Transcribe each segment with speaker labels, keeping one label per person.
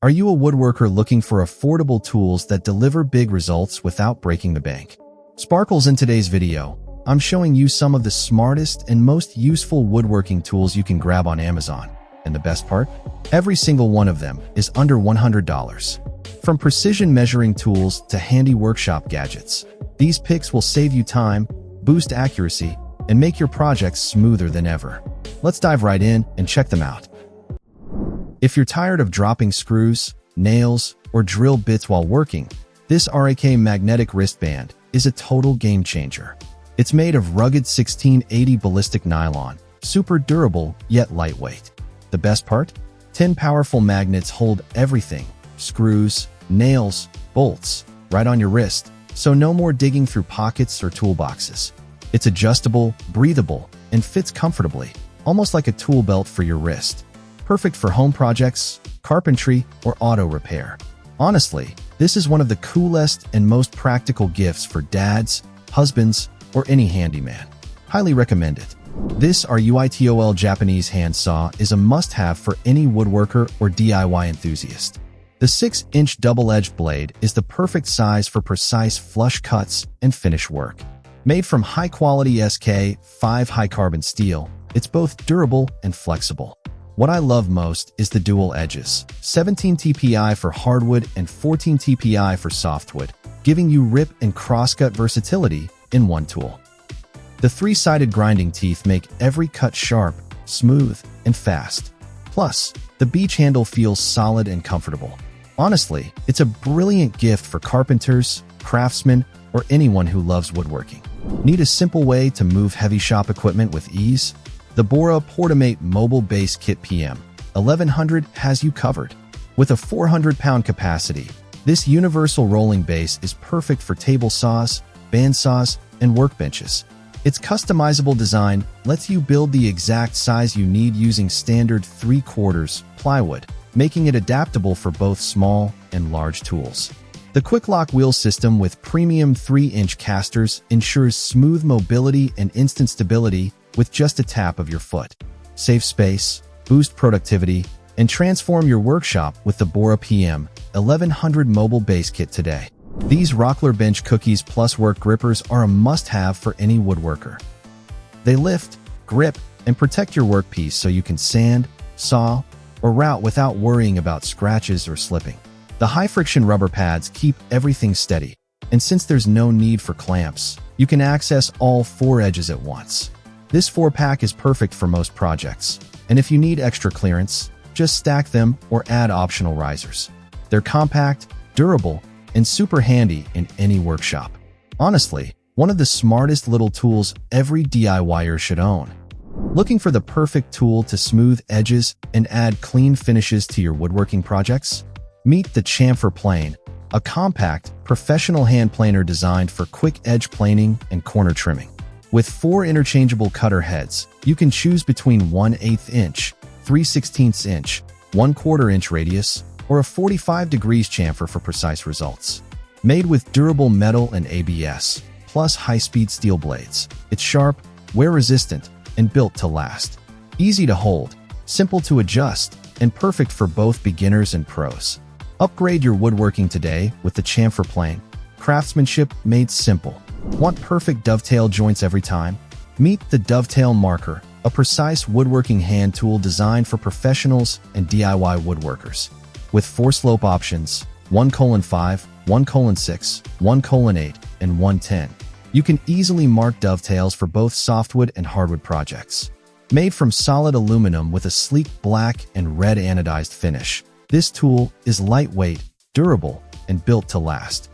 Speaker 1: Are you a woodworker looking for affordable tools that deliver big results without breaking the bank? Sparkles, in today's video, I'm showing you some of the smartest and most useful woodworking tools you can grab on Amazon. And the best part? Every single one of them is under $100. From precision measuring tools to handy workshop gadgets, these picks will save you time, boost accuracy, and make your projects smoother than ever. Let's dive right in and check them out. If you're tired of dropping screws, nails, or drill bits while working, this RAK Magnetic Wristband is a total game changer. It's made of rugged 1680 ballistic nylon, super durable yet lightweight. The best part? 10 powerful magnets hold everything, screws, nails, bolts, right on your wrist, so no more digging through pockets or toolboxes. It's adjustable, breathable, and fits comfortably, almost like a tool belt for your wrist. Perfect for home projects, carpentry, or auto repair. Honestly, this is one of the coolest and most practical gifts for dads, husbands, or any handyman. Highly recommend it. This RUITOOL Japanese hand saw is a must-have for any woodworker or DIY enthusiast. The 6-inch double-edged blade is the perfect size for precise flush cuts and finish work. Made from high-quality SK5 high-carbon steel, it's both durable and flexible. What I love most is the dual edges, 17 TPI for hardwood and 14 TPI for softwood, giving you rip and crosscut versatility in one tool. The 3-sided grinding teeth make every cut sharp, smooth, and fast. Plus, the beach handle feels solid and comfortable. Honestly, it's a brilliant gift for carpenters, craftsmen, or anyone who loves woodworking. Need a simple way to move heavy shop equipment with ease? The Portamate Mobile Base Kit PM 1100 has you covered. With a 400-pound capacity, this universal rolling base is perfect for table saws, bandsaws, and workbenches. Its customizable design lets you build the exact size you need using standard 3/4 plywood, making it adaptable for both small and large tools. The quick lock wheel system with premium 3-inch casters ensures smooth mobility and instant stability with just a tap of your foot. Save space, boost productivity, and transform your workshop with the Bora PM 1100 Mobile Base Kit today. These Rockler Bench Cookies Plus work grippers are a must-have for any woodworker. They lift, grip, and protect your workpiece so you can sand, saw, or route without worrying about scratches or slipping. The high-friction rubber pads keep everything steady, and since there's no need for clamps, you can access all 4 edges at once. This 4-pack is perfect for most projects, and if you need extra clearance, just stack them or add optional risers. They're compact, durable, and super handy in any workshop. Honestly, one of the smartest little tools every DIYer should own. Looking for the perfect tool to smooth edges and add clean finishes to your woodworking projects? Meet the Chamfer Plane, a compact, professional hand planer designed for quick edge planing and corner trimming. With 4 interchangeable cutter heads, you can choose between 1/8 inch, 3/16 inch, 1/4 inch radius, or a 45 degrees chamfer for precise results. Made with durable metal and ABS, plus high-speed steel blades, it's sharp, wear-resistant, and built to last. Easy to hold, simple to adjust, and perfect for both beginners and pros. Upgrade your woodworking today with the Chamfer Plane. Craftsmanship made simple. Want perfect dovetail joints every time? Meet the Dovetail Marker, a precise woodworking hand tool designed for professionals and DIY woodworkers. With 4 slope options, 1:5, 1:6, 1:8, and 1:10, you can easily mark dovetails for both softwood and hardwood projects. Made from solid aluminum with a sleek black and red anodized finish, this tool is lightweight, durable, and built to last.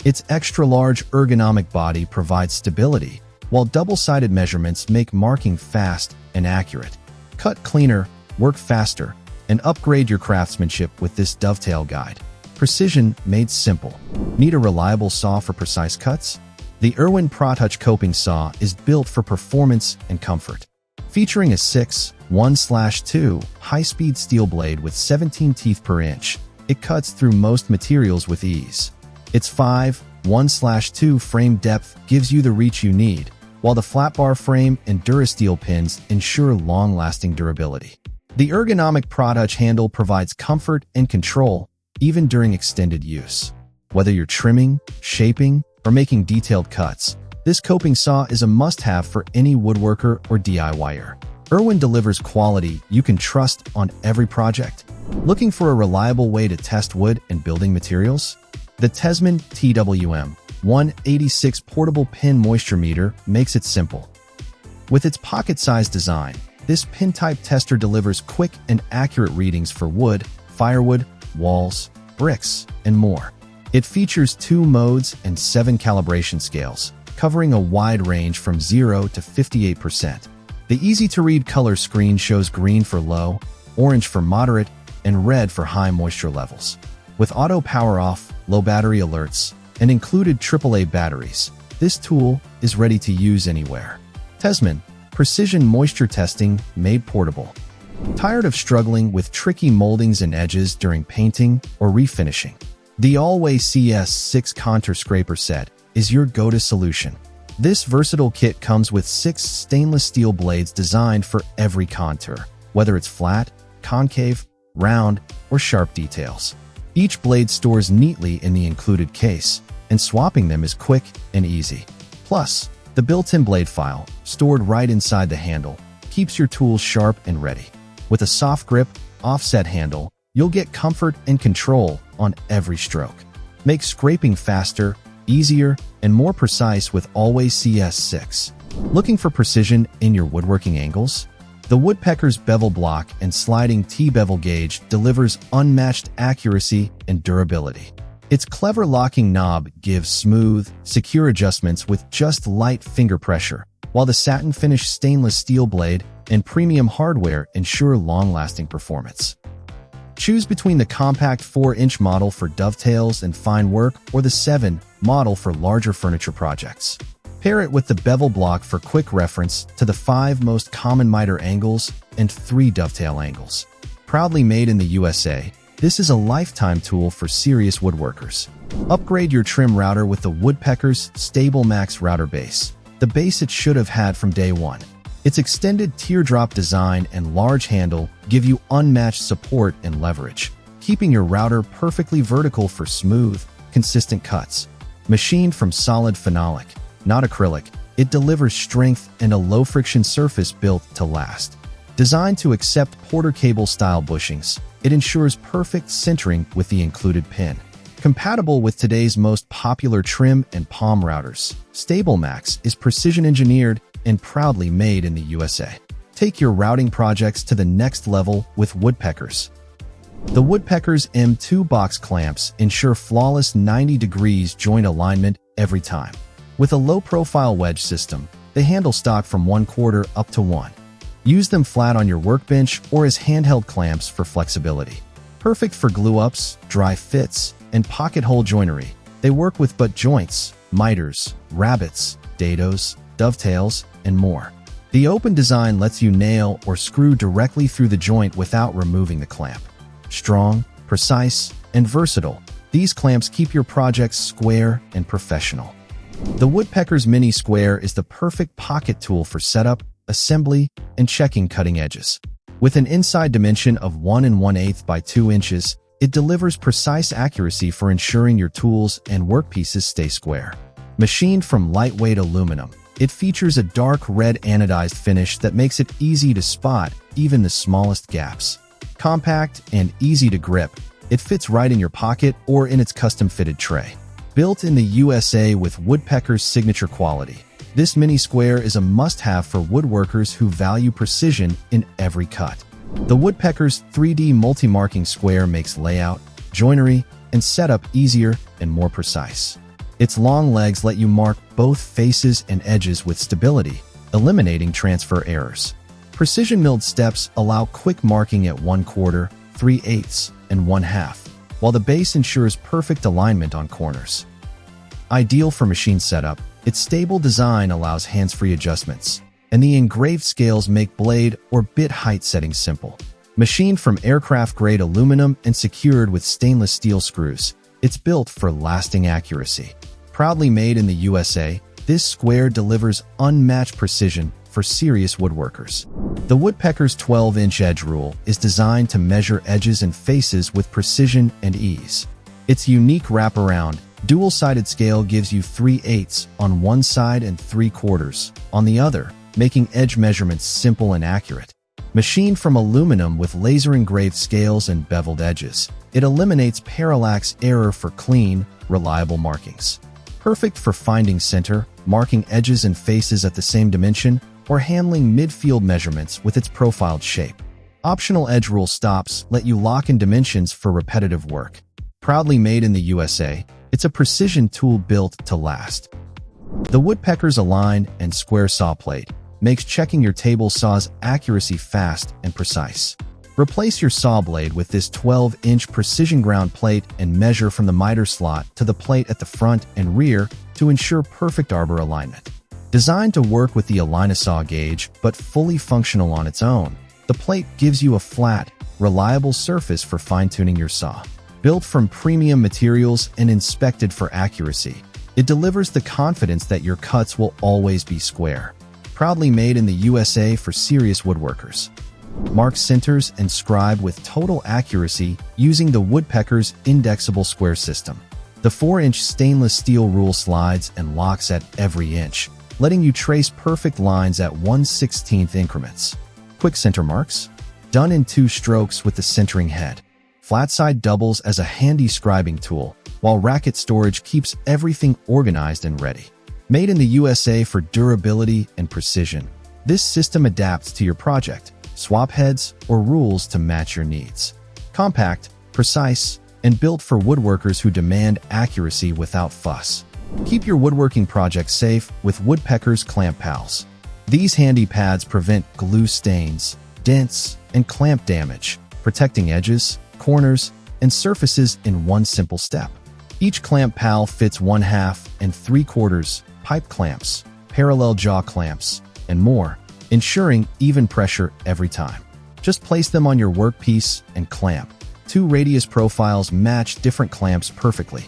Speaker 1: Its extra-large ergonomic body provides stability, while double-sided measurements make marking fast and accurate. Cut cleaner, work faster, and upgrade your craftsmanship with this dovetail guide. Precision made simple. Need a reliable saw for precise cuts? The IRWIN ProTouch coping saw is built for performance and comfort. Featuring a 6/1/2 high-speed steel blade with 17 teeth per inch, it cuts through most materials with ease. Its 5/1/2 frame depth gives you the reach you need, while the flat bar frame and Durasteel pins ensure long-lasting durability. The ergonomic ProTouch handle provides comfort and control even during extended use. Whether you're trimming, shaping, or making detailed cuts, this coping saw is a must-have for any woodworker or DIYer. IRWIN delivers quality you can trust on every project. Looking for a reliable way to test wood and building materials? The Tesman TWM 186 portable pin moisture meter makes it simple. With its pocket-sized design, this pin-type tester delivers quick and accurate readings for wood, firewood, walls, bricks, and more. It features 2 modes and 7 calibration scales, covering a wide range from 0 to 58%. The easy-to-read color screen shows green for low, orange for moderate, and red for high moisture levels. With auto power-off, low battery alerts, and included AAA batteries, this tool is ready to use anywhere. Tesman, precision moisture testing made portable. Tired of struggling with tricky moldings and edges during painting or refinishing? The ALLWAY CS6 Contour Scraper Set is your go-to solution. This versatile kit comes with 6 stainless steel blades designed for every contour, whether it's flat, concave, round, or sharp details. Each blade stores neatly in the included case, and swapping them is quick and easy. Plus, the built-in blade file, stored right inside the handle, keeps your tools sharp and ready. With a soft grip, offset handle, you'll get comfort and control on every stroke. Make scraping faster, easier, and more precise with ALLWAY CS6. Looking for precision in your woodworking angles? The Woodpeckers Bevel Block and Sliding T-Bevel Gauge delivers unmatched accuracy and durability. Its clever locking knob gives smooth, secure adjustments with just light finger pressure, while the satin-finished stainless steel blade and premium hardware ensure long-lasting performance. Choose between the compact 4-inch model for dovetails and fine work or the 7 model for larger furniture projects. Pair it with the bevel block for quick reference to the 5 most common miter angles and 3 dovetail angles. Proudly made in the USA, this is a lifetime tool for serious woodworkers. Upgrade your trim router with the Woodpeckers Stable Max Router Base, the base it should have had from day one. Its extended teardrop design and large handle give you unmatched support and leverage, keeping your router perfectly vertical for smooth, consistent cuts. Machined from solid phenolic, not acrylic, it delivers strength and a low-friction surface built to last. Designed to accept Porter cable-style bushings, it ensures perfect centering with the included pin. Compatible with today's most popular trim and palm routers, StableMax is precision-engineered and proudly made in the USA. Take your routing projects to the next level with Woodpeckers. The Woodpeckers M2 Box Clamps ensure flawless 90 degrees joint alignment every time. With a low-profile wedge system, they handle stock from 1/4 up to 1. Use them flat on your workbench or as handheld clamps for flexibility. Perfect for glue-ups, dry fits, and pocket hole joinery. They work with butt joints, miters, rabbets, dados, dovetails, and more. The open design lets you nail or screw directly through the joint without removing the clamp. Strong, precise, and versatile, these clamps keep your projects square and professional. The Woodpeckers Mini Square is the perfect pocket tool for setup, assembly, and checking cutting edges. With an inside dimension of 1 1/8 by 2 inches, it delivers precise accuracy for ensuring your tools and workpieces stay square. Machined from lightweight aluminum, it features a dark red anodized finish that makes it easy to spot even the smallest gaps. Compact and easy to grip, it fits right in your pocket or in its custom-fitted tray. Built in the USA with Woodpecker's signature quality, this mini square is a must-have for woodworkers who value precision in every cut. The Woodpeckers 3D multi-marking square makes layout, joinery, and setup easier and more precise. Its long legs let you mark both faces and edges with stability, eliminating transfer errors. Precision milled steps allow quick marking at 1/4, 3/8, and 1/2, while the base ensures perfect alignment on corners. Ideal for machine setup, its stable design allows hands-free adjustments, and the engraved scales make blade or bit height settings simple. Machined from aircraft-grade aluminum and secured with stainless steel screws, it's built for lasting accuracy. Proudly made in the USA, this square delivers unmatched precision for serious woodworkers. The Woodpeckers 12-inch edge rule is designed to measure edges and faces with precision and ease. Its unique wraparound, dual-sided scale gives you 3/8 on one side and 3/4 on the other, making edge measurements simple and accurate. Machined from aluminum with laser-engraved scales and beveled edges, it eliminates parallax error for clean, reliable markings. Perfect for finding center, marking edges and faces at the same dimension, or handling midfield measurements with its profiled shape. Optional edge rule stops let you lock in dimensions for repetitive work. Proudly made in the USA, it's a precision tool built to last. The Woodpeckers Align and Square Saw Plate makes checking your table saw's accuracy fast and precise. Replace your saw blade with this 12-inch precision ground plate and measure from the miter slot to the plate at the front and rear to ensure perfect arbor alignment. Designed to work with the Align-A-Saw gauge but fully functional on its own, the plate gives you a flat, reliable surface for fine-tuning your saw. Built from premium materials and inspected for accuracy, it delivers the confidence that your cuts will always be square. Proudly made in the USA for serious woodworkers. Mark centers and scribe with total accuracy using the Woodpeckers inDexable square system. The 4-inch stainless steel rule slides and locks at every inch, letting you trace perfect lines at 1/16 increments. Quick center marks, done in 2 strokes with the centering head. Flat side doubles as a handy scribing tool, while racket storage keeps everything organized and ready. Made in the USA for durability and precision, this system adapts to your project, swap heads, or rules to match your needs. Compact, precise, and built for woodworkers who demand accuracy without fuss. Keep your woodworking project safe with Woodpeckers Clamp Pals. These handy pads prevent glue stains, dents, and clamp damage, protecting edges, corners, and surfaces in one simple step. Each clamp pal fits 1/2 and 3/4 pipe clamps, parallel jaw clamps, and more, ensuring even pressure every time. Just place them on your workpiece and clamp. 2 radius profiles match different clamps perfectly.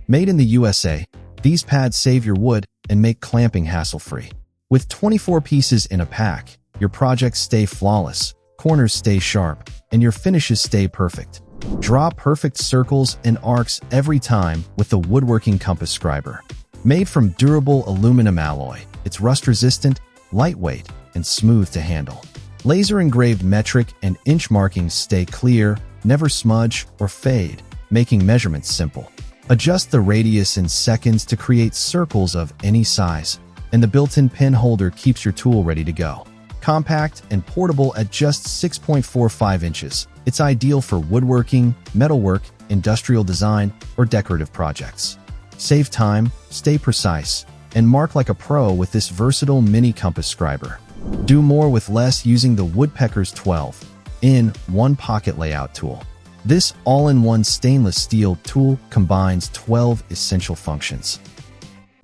Speaker 1: Made in the USA, these pads save your wood and make clamping hassle-free. With 24 pieces in a pack, your projects stay flawless, corners stay sharp, and your finishes stay perfect. Draw perfect circles and arcs every time with the Woodworking Compass Scriber. Made from durable aluminum alloy, it's rust-resistant, lightweight, and smooth to handle. Laser-engraved metric and inch markings stay clear, never smudge or fade, making measurements simple. Adjust the radius in seconds to create circles of any size, and the built-in pin holder keeps your tool ready to go. Compact and portable at just 6.45 inches, it's ideal for woodworking, metalwork, industrial design, or decorative projects. Save time, stay precise, and mark like a pro with this versatile mini compass scriber. Do more with less using the Woodpeckers 12-in-1 pocket layout tool. This all-in-one stainless steel tool combines 12 essential functions: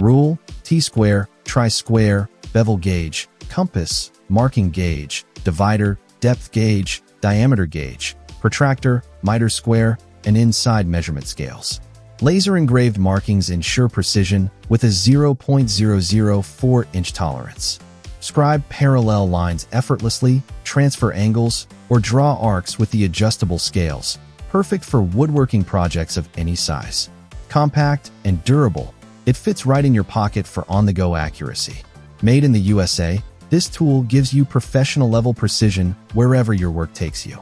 Speaker 1: rule, T-square, tri-square, bevel gauge, compass, marking gauge, divider, depth gauge, diameter gauge, protractor, miter square, and inside measurement scales. Laser-engraved markings ensure precision with a 0.004-inch tolerance. Scribe parallel lines effortlessly, transfer angles, or draw arcs with the adjustable scales, perfect for woodworking projects of any size. Compact and durable, it fits right in your pocket for on-the-go accuracy. Made in the USA, this tool gives you professional-level precision wherever your work takes you.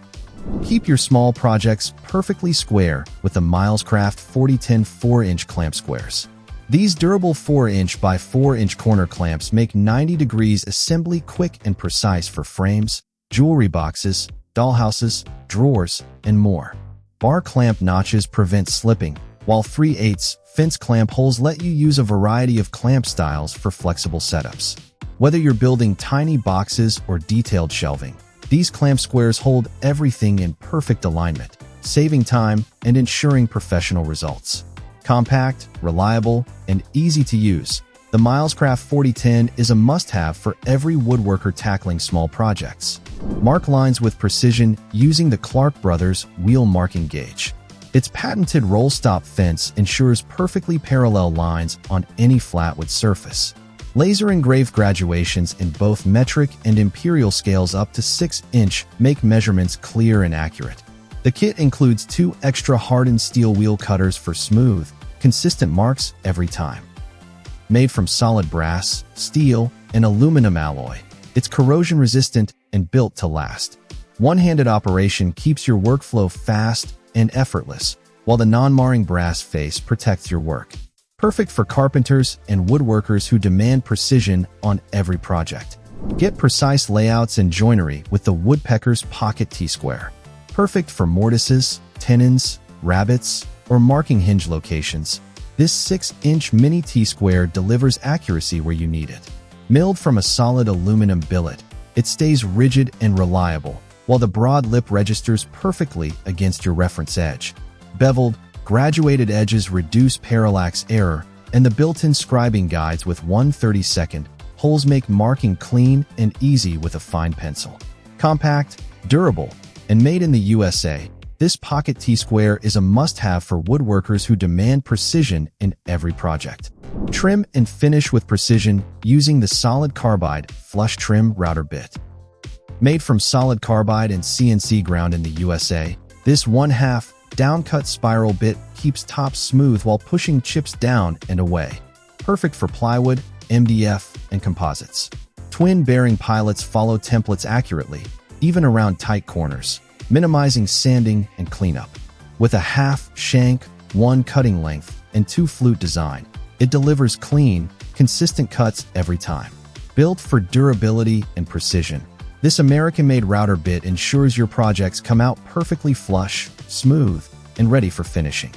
Speaker 1: Keep your small projects perfectly square with the Milescraft 4010 4-inch ClampSquares. These durable 4-inch by 4-inch corner clamps make 90 degrees assembly quick and precise for frames, jewelry boxes, dollhouses, drawers, and more. Bar clamp notches prevent slipping, while 3/8 fence clamp holes let you use a variety of clamp styles for flexible setups. Whether you're building tiny boxes or detailed shelving, these ClampSquares hold everything in perfect alignment, saving time and ensuring professional results. Compact, reliable, and easy to use, the Milescraft 4010 is a must-have for every woodworker tackling small projects. Mark lines with precision using the Clarke Brothers wheel marking gauge. Its patented roll-stop fence ensures perfectly parallel lines on any flatwood surface. Laser engraved graduations in both metric and imperial scales up to 6" make measurements clear and accurate. The kit includes 2 extra hardened steel wheel cutters for smooth, consistent marks every time. Made from solid brass, steel, and aluminum alloy, it's corrosion-resistant and built to last. One-handed operation keeps your workflow fast and effortless, while the non-marring brass face protects your work. Perfect for carpenters and woodworkers who demand precision on every project. Get precise layouts and joinery with the Woodpeckers Pocket T-Square. Perfect for mortises, tenons, rabbets, or marking hinge locations, this 6" mini T-Square delivers accuracy where you need it. Milled from a solid aluminum billet, it stays rigid and reliable, while the broad lip registers perfectly against your reference edge. Beveled, graduated edges reduce parallax error, and the built-in scribing guides with 1/32 holes make marking clean and easy with a fine pencil. Compact, durable, and made in the USA, this Pocket T-Square is a must-have for woodworkers who demand precision in every project. Trim and finish with precision using the solid Carbide flush trim router bit. Made from solid Carbide and CNC ground in the USA, this 1/2 downcut spiral bit keeps tops smooth while pushing chips down and away. Perfect for plywood, MDF, and composites. Twin bearing pilots follow templates accurately, even around tight corners, minimizing sanding and cleanup. With a 1/2 shank, 1 cutting length, and 2 flute design, it delivers clean, consistent cuts every time. Built for durability and precision, this American-made router bit ensures your projects come out perfectly flush, smooth, and ready for finishing.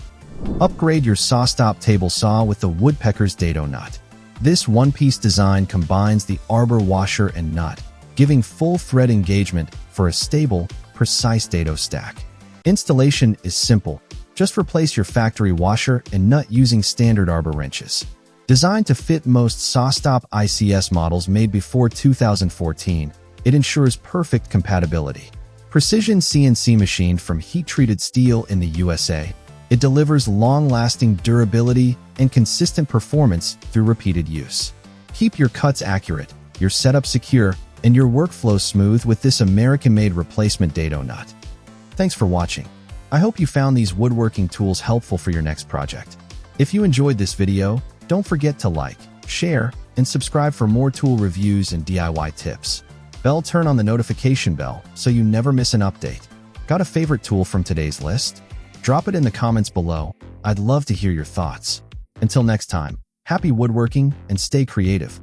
Speaker 1: Upgrade your saw-stop table saw with the Woodpeckers Dado Nut. This one-piece design combines the arbor washer and nut, giving full thread engagement for a stable, precise dado stack. Installation is simple. Just replace your factory washer and nut using standard arbor wrenches. Designed to fit most saw-stop ICS models made before 2014, it ensures perfect compatibility. Precision CNC machined from heat-treated steel in the USA, it delivers long-lasting durability and consistent performance through repeated use. Keep your cuts accurate, your setup secure, and your workflow smooth with this American-made replacement dado nut. Thanks for watching. I hope you found these woodworking tools helpful for your next project. If you enjoyed this video, don't forget to like, share, and subscribe for more tool reviews and DIY tips. Turn on the notification bell so you never miss an update. Got a favorite tool from today's list? Drop it in the comments below. I'd love to hear your thoughts. Until next time, happy woodworking and stay creative.